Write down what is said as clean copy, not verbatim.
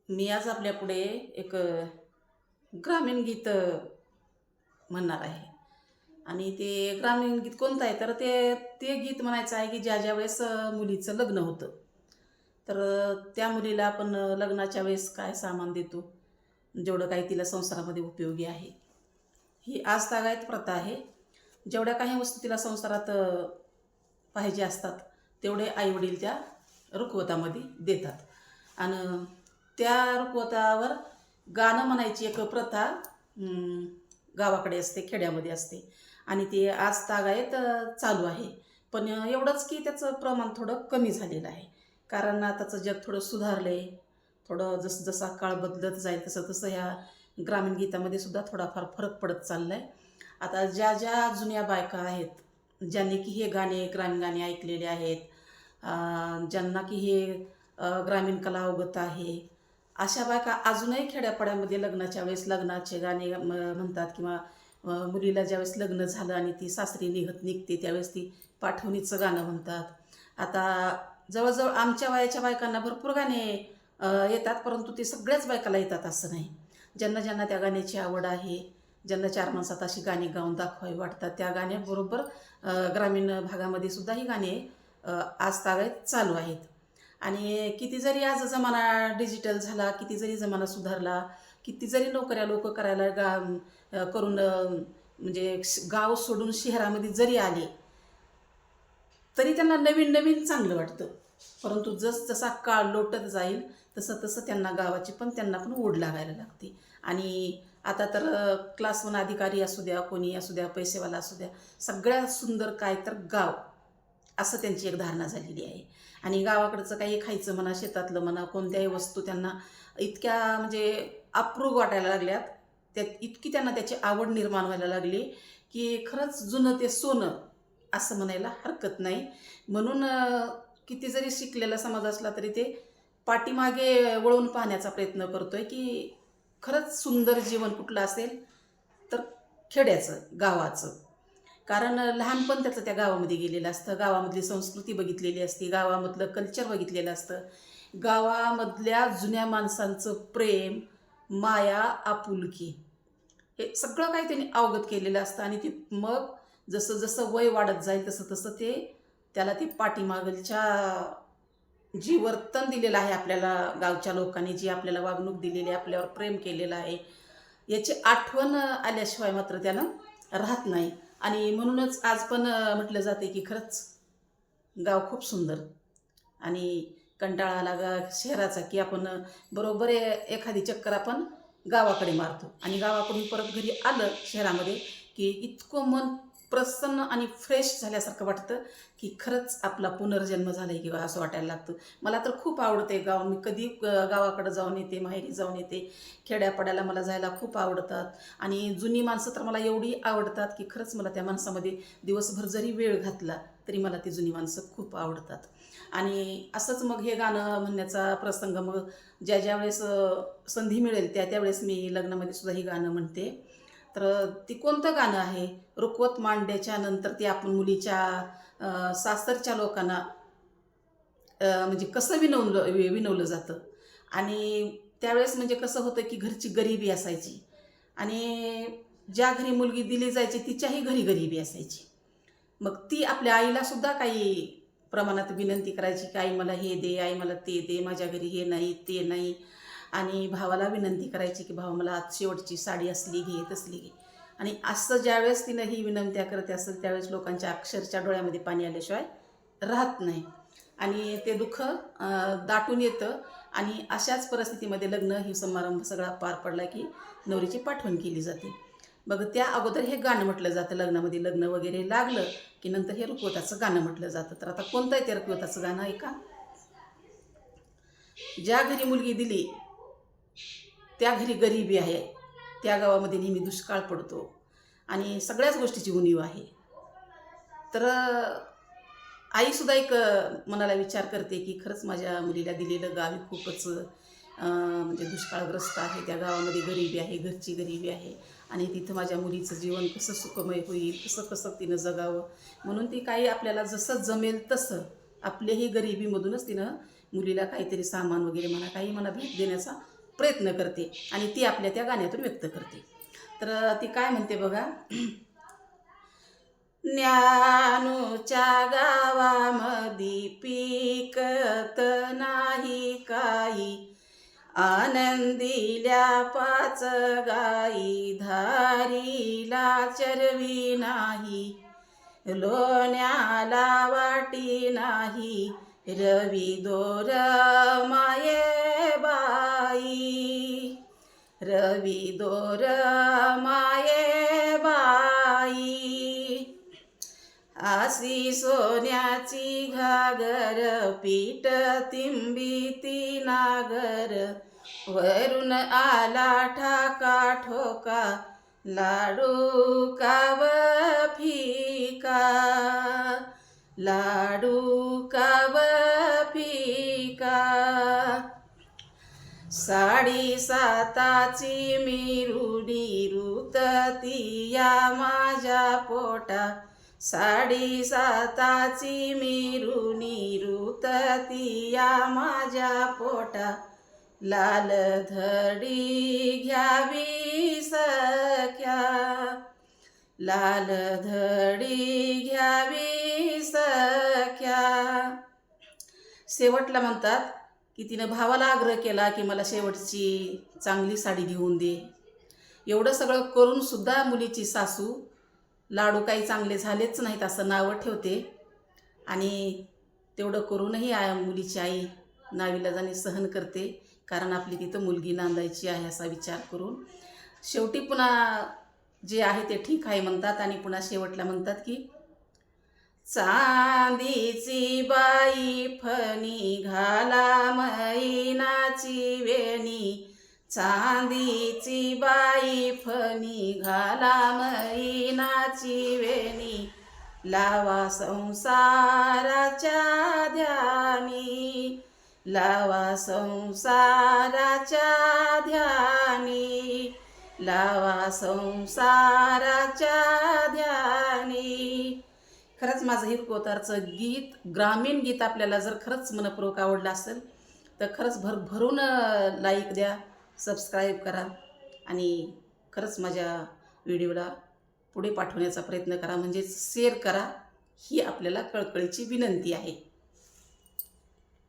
मी आज आपल्यापुढे एक ग्रामीण गीत म्हणणार आहे. आणि ते ग्रामीण गीत कोणतं आहे तर ते ते गीत म्हणायचं आहे की ज्या वेळेस मुलीचं लग्न होतं. तर त्या मुलीला आपण लग्नाच्या वेळेस काय सामान देतो, जेवढं काही तिला संसारामध्ये उपयोगी आहे. ही आजतागायत प्रथा आहे. जेवढ्या काही वस्तू तिला संसारात पाहिजे असतात तेवढे आईवडील त्या रुखवतामध्ये देतात. आणि त्या रुखवतावर गाणं म्हणायची एक प्रथा गावाकडे असते, खेड्यामध्ये असते. आणि ते आजतागायत चालू आहे. पण एवढंच की त्याचं प्रमाण थोडं कमी झालेलं आहे. कारण आताचं जग थोडं सुधारलं आहे. थोडं जसं जसा काळ बदलत जाईल तसं तसं ह्या ग्रामीण गीतामध्ये सुद्धा थोडाफार फरक पडत चालला आहे. आता ज्या ज्या जुन्या बायका आहेत, ज्यांनी की हे गाणे ग्रामीण गाणे ऐकलेले आहेत, ज्यांना की हे ग्रामीण कला अवगत आहे, अशा बायका अजूनही खेड्यापाड्यामध्ये लग्नाच्या वेळेस लग्नाचे गाणे म्हणतात. किंवा मुलीला ज्यावेळेस लग्न झालं आणि ती सासरी निघते त्यावेळेस ती पाठवणीचं गाणं म्हणतात. आता जवळजवळ आमच्या वयाच्या बायकांना भरपूर गाणे येतात, परंतु ते सगळ्याच बायकाला येतात असं नाही. ज्यांना ज्यांना त्या गाण्याची आवड आहे, ज्यांना चार माणसात अशी गाणी गाऊन दाखवावी वाटतात, त्या गाण्याबरोबर ग्रामीण भागामध्ये सुद्धा ही गाणे आजतागायत चालू आहेत. आणि किती जरी आज जमाना डिजिटल झाला, किती जरी जमाना सुधारला, किती जरी नोकऱ्या लोक करायला करून म्हणजे गाव सोडून शहरामध्ये जरी आले तरी त्यांना नवीन नवीन चांगलं वाटतं. परंतु जसा काळ लोटत जाईल तसं तसं त्यांना गावाची पण त्यांना पण ओढ लागायला लागते. आणि आता तर क्लास 1 अधिकारी असू द्या, कोणी असू द्या, पैसेवाला असू द्या, सगळ्यात सुंदर काय तर गाव, असं त्यांची एक धारणा झालेली आहे. आणि गावाकडचं काही खायचं म्हणा, शेतातलं म्हणा, कोणत्याही वस्तू त्यांना इतक्या म्हणजे अप्रूप वाटायला लागल्यात, त्यात इतकी त्यांना त्याची आवड निर्माण व्हायला लागली की खरंच जुनं ते सोनं असं म्हणायला हरकत नाही. म्हणून किती जरी शिकलेला समाज असला तरी ते पाठीमागे वळून पाहण्याचा प्रयत्न करतोय की खरंच सुंदर जीवन कुठलं असेल तर खेड्याचं, गावाचं. कारण लहानपण त्याचं त्या गावामध्ये गेलेलं असतं, गावामधली संस्कृती बघितलेली असते, गावामधलं कल्चर बघितलेलं असतं, गावामधल्या जुन्या माणसांचं प्रेम, माया, आपुलकी हे सगळं काही त्यांनी अवगत केलेलं असतं. आणि ती मग जसं जसं वय वाढत जाईल तसं तसं त्याला ते पाठीमागलच्या जी वर्तन दिलेलं आहे आपल्याला, गावच्या लोकांनी जी आपल्याला वागणूक दिलेली आहे, आपल्यावर प्रेम केलेलं आहे, याची आठवण आल्याशिवाय मात्र त्याला राहत नाही. आणि म्हणूनच आज पण म्हटलं जाते की खरंच गाव खूप सुंदर. आणि कंटाळा आला शहराचा की आपण बरोबर एखादी चक्कर आपण गावाकडे मारतो. आणि गावाकडून परत घरी आलं शहरामध्ये की इतकं मन प्रसन्न आणि फ्रेश झाल्यासारखं वाटतं की खरंच आपला पुनर्जन्म झाला आहे किंवा असं वाटायला लागतं. मला तर खूप आवडते गाव. मी कधी गावाकडं जाऊन येते, माहेरी जाऊन येते. खेड्यापाड्याला मला जायला खूप आवडतात. आणि जुनी माणसं तर मला एवढी आवडतात की खरंच मला त्या माणसामध्ये दिवसभर जरी वेळ घातला तरी मला ती जुनी माणसं खूप आवडतात. आणि असंच मग हे गाणं म्हणण्याचा प्रसंग मग ज्या वेळेस संधी मिळेल त्यावेळेस मी लग्नामध्ये सुद्धा हे गाणं म्हणते. तर ती कोणतं गाणं आहे, रुखवत मांडण्याच्या नंतर ते आपण मुलीच्या सासरच्या लोकांना म्हणजे कसं विनवलं जातं. आणि त्यावेळेस म्हणजे कसं होतं की घरची गरिबी असायची. आणि ज्या घरी मुलगी दिली जायची तिच्याही घरी गरिबी असायची. मग ती आपल्या आईला सुद्धा काही प्रमाणात विनंती करायची की आई मला हे दे, आई मला ते दे, माझ्या घरी हे नाही ते नाही. आणि भावाला विनंती करायची की भावा मला आज शेवटची साडी असली घे, तसली घे. आणि असं ज्यावेळेस तिनं ही विनंत्या करते असेल त्यावेळेस लोकांच्या अक्षरच्या डोळ्यामध्ये पाणी आल्याशिवाय राहत नाही. आणि ते दुःख दाटून येतं. आणि अशाच परिस्थितीमध्ये लग्न ही समारंभ सगळा पार पडला की नवरीची पाठवण केली जाते. मग त्या अगोदर हे गाणं म्हटलं जातं. लग्नामध्ये लग्न वगैरे लागलं की नंतर हे रुखवताचं गाणं म्हटलं जातं. तर आता कोणतं आहे ते रुखवताचं गाणं ऐका. ज्या घरी मुलगी दिली त्या घरी गरिबी आहे, त्या गावामध्ये नेहमी दुष्काळ पडतो आणि सगळ्याच गोष्टीची उणीव आहे. तर आईसुद्धा एक मनाला विचार करते की खरंच माझ्या मुलीला दिलेलं गाव हे खूपच म्हणजे दुष्काळग्रस्त आहे. त्या गावामध्ये गरिबी आहे, घरची गरिबी आहे. आणि तिथं माझ्या मुलीचं जीवन कसं सुखमय होईल, कसं कसं तिनं जगावं. म्हणून ती काही आपल्याला जसं जमेल तसं आपल्याही गरिबीमधूनच तिनं मुलीला काहीतरी सामान वगैरे म्हणा, काही म्हणा भेट देण्याचा प्रयत्न करते आणि ती आपल्या त्या गाण्यातून व्यक्त करते. तर ती काय म्हणते बघा. ज्ञानूच्या गावामधी पिकत नाही काही, आनंदिल्या 5 गाई, धारीला चरवी नाही, लोण्याला वाटी नाही, रवी दोर माये बाई, रवी दोर माये बाई. आसी सोन्याची घागर, पीठ तिंबी नागर, वरून आला ठाका ठोका, लाडू काव फिका, लाडू काव फिका. साडी साताची मिरुडी रुतती या माझ्या पोटा, साडी साताची मिरुणी रुतती या माझ्या पोटा, लाल धडी घ्यावी सख्या, लाल धडी घ्यावी सख्या. शेवटला म्हणतात की तिनं भावाला आग्रह केला की मला शेवटची चांगली साडी घेऊन दे. एवढं सगळं करून सुद्धा मुलीची सासू लाडू काही चांगले झालेच नाहीत असं नावं ठेवते आणि तेवढं करूनही मुलीची आई नाविलाजाने सहन करते, कारण आपली तिथं मुलगी नांदायची आहे असा विचार करून. शेवटी पुन्हा जे आहे ते ठीक आहे म्हणतात आणि पुन्हा शेवटला म्हणतात की चांदीची बाई फणी घाला मैनाची वेणी, चांदीची बाई फणी घाला मैनाची वेणी, लावा संसाराच्या ध्यानी, लावा संसाराच्या ध्यानी, लावा संसाराच्या ध्यानी. खरंच माझं हिरकोतारचं गीत, ग्रामीण गीत आपल्याला जर खरंच मनपूर्वक आवडलं असेल तर खरंच भरभरून लाईक द्या, सबस्क्राईब करा आणि खरंच माझ्या व्हिडिओला पुढे पाठवण्याचा प्रयत्न करा, म्हणजे शेअर करा, ही आपल्याला कळकळीची विनंती आहे.